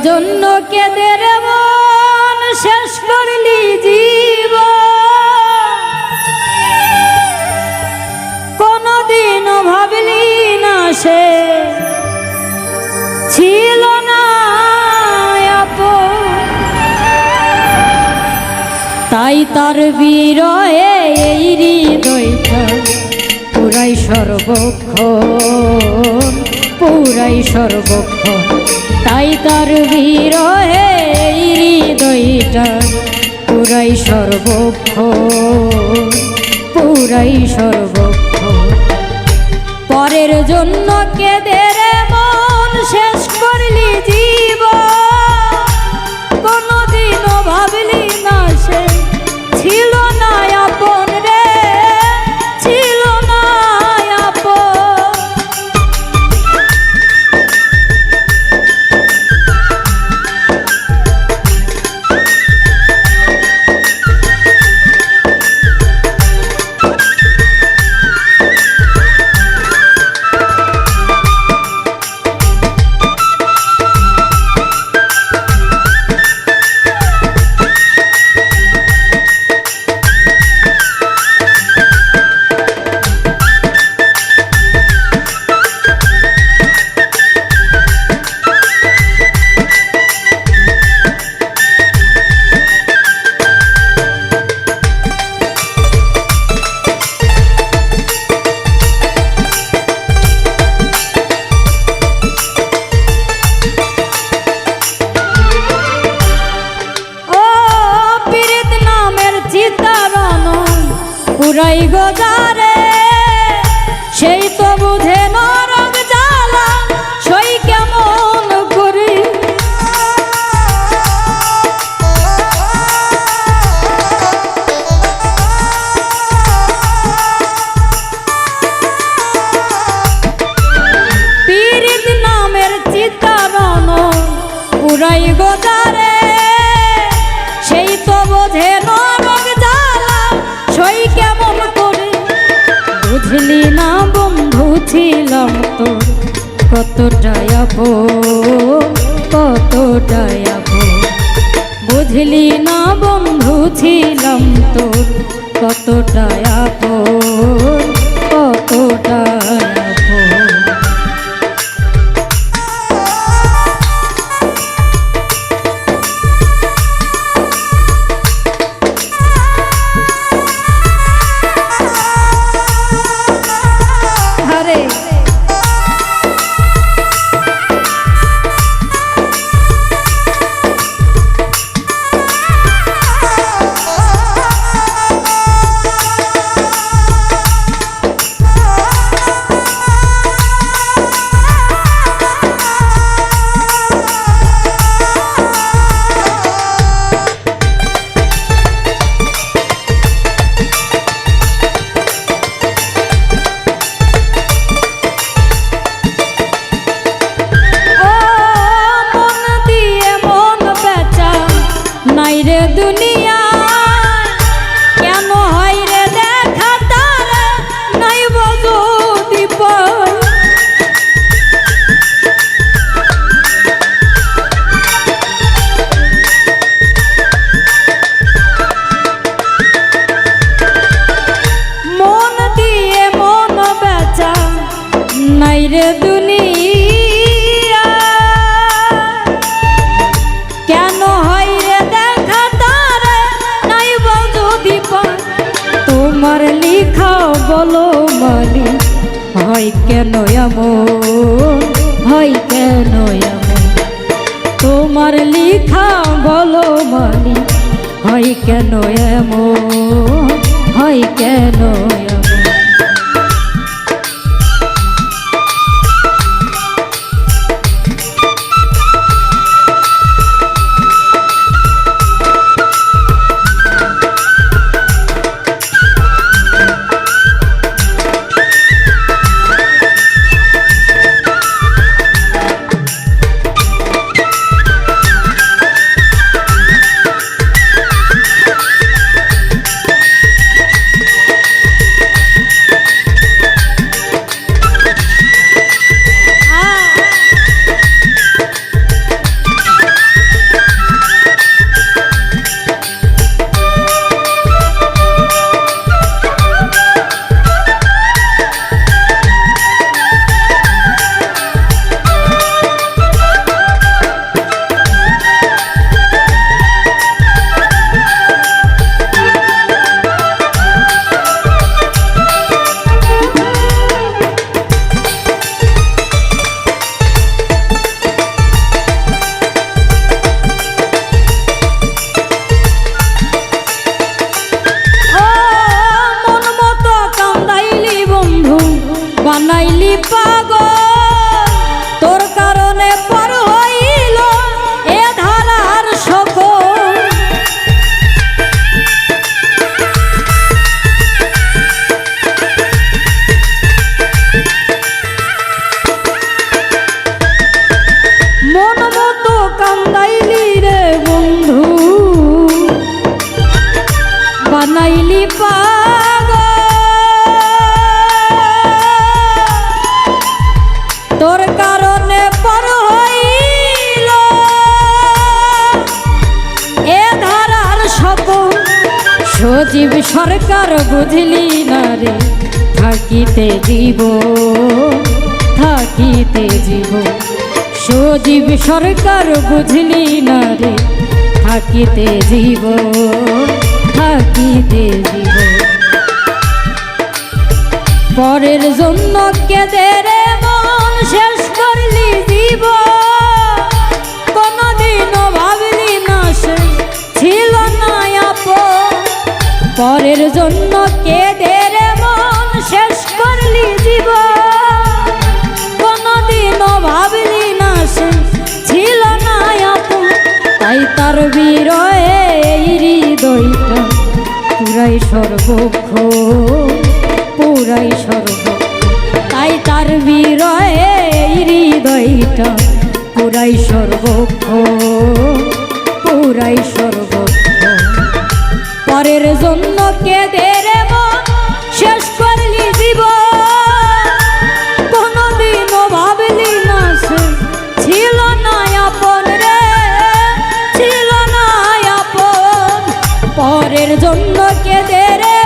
জন্য কেঁদে রে মন শেষ করলি জীবন, কোনদিনও ভাবলি না সে ছিল না আপন। তাই তার বিরহে এই হৃদয়টা পুরাই সর্বক্ষণ, পুরাই সর্বক্ষণ। তাই তার বিরহে এই হৃদয়টা পুরাই সর্বক্ষণ, পুরাই সর্বক্ষণ। পরের জন্য কেঁদে রে মন শেষ করলি জীবন, কোনদিনও ভাবলি না সে ছিল না আপন রে, ছিল না আপন। পুরাই গোজারে সেই তো বুঝে নরক জ্বালা, সই কেমন করি। পীড়িত নামের চিত্তারণ পুরাই গোজারে সেই তো বোঝে নরক জ্বালা, সই কেমন করে। বুঝলি না বন্ধু ছিলাম তোর কতটা আপন, কতটা আপন। বুঝলি না বন্ধু ছিলাম তোর কতটা আপন, কতটা আপন। দুনিয়া কেন হয় রে দেখা তারা নাই বজো দীপ। মন দিয়ে মন বেচা নাই রে দুনিয়া, কেন হয় রে তোমার লিখা বলো মানি হয় কেন এমন, হয় কেন এমন। তোমার লিখা বলো মানি হয় কেন এমন, হয় কেন এমন। বানাইলি পাগল তোর কারণে পর হইল এ ধারার সকল মন মতো কান্দাইলি রে বন্ধু বানাইলি পাগল তোর কারণে পর হইল এ ধারার সকল সজীব সরকার বুঝলি না রে থাকিতে জীব থাকিতে জীব সজীব সরকার বুঝলি না রে থাকিতে জীব থাকিতে জীব পরের জন্য কেঁদে রে মন শেষ করলি জীব কোনদিনও ভাবলি না সে ছিল না আপন পরের জন্য কেঁদে রে মন শেষ করলি জীব কোনদিনও ভাবলি না সে ছিল না আপন তাই তার বিরহে এই হৃদয়টা পুরাই সর্বক্ষ পুরাই সর্ব তাই তার বিরহে এই হৃদয়টা পুরাই সর্বক্ষ পুরাই সর্বক্ষ পরের জন্য কেঁদে রে মন শেষ করলি জীবন কোনদিনও ভাবলি না সে ছিল না আপন রে ছিল না আপন পরের জন্য কেঁদে রে